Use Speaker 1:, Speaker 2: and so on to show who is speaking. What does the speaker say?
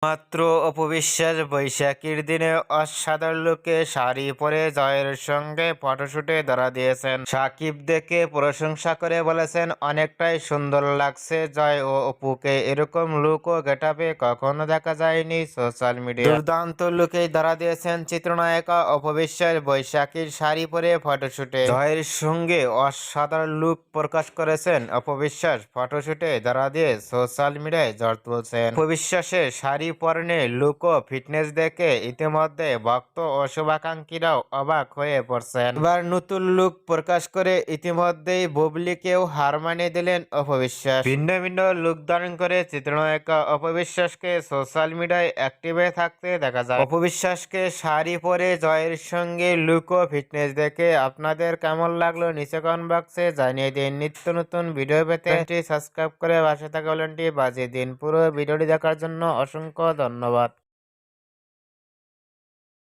Speaker 1: মাত্র অপবিশ্বাস বৈশাখীর দিনে অসাধারণ লুকে শাড়ি পরে জয়ের সঙ্গে ফটোশুটে ধরা দিয়েছেন। সাকিব দেখে প্রশংসা করে বলেছেন, অনেকটাই সুন্দর লাগছে জয় ও অপুকে। এরকম লুক ও গেটআপে কখনো দেখা যায়নি সোশ্যাল মিডিয়ায়। দুর্দান্ত লুকেই ধরা দিয়েছেন চিত্রনায়িকা অপবিশ্বাস বৈশাখীর শাড়ি পরে ফটোশুটে। জয়ের সঙ্গে অসাধারণ লুক প্রকাশ করেছেন অপবিশ্বাস। ফটোশুটে ধরা দিয়ে সোশ্যাল মিডিয়ায় ঝড় তুলছেন। অপবিশ্বাসের শাড়ি পরনে লুক ও ফিটনেস দেখে ইতিমধ্যে ভক্ত ও শুভাকাঙ্ক্ষীরাও অবাক হয়ে পড়ছেন। এবার নতুন লুক প্রকাশ করে ইতিমধ্যেই বুবলিকেও হার মানিয়ে দিলেন অপবিশ্বাস। ভিন্ন ভিন্ন লুক ধারণ করে চিত্রনায়িকা অপবিশ্বাসকে সোশ্যাল মিডিয়ায় অ্যাক্টিভে থাকতে দেখা যায়। অপবিশ্বাসকে শাড়ি পরে জয়ের সঙ্গে লুক ও ফিটনেস দেখে আপনাদের কেমন লাগলো নিচে কমেন্ট বক্সে জানিয়ে দিন। নিত্য নতুন ভিডিও পেতে সাবস্ক্রাইব করে পাশে থাকা বেলটি বাজিয়ে দিন। পুরো ভিডিওটি দেখার জন্য অসংখ্য ধন্যবাদ।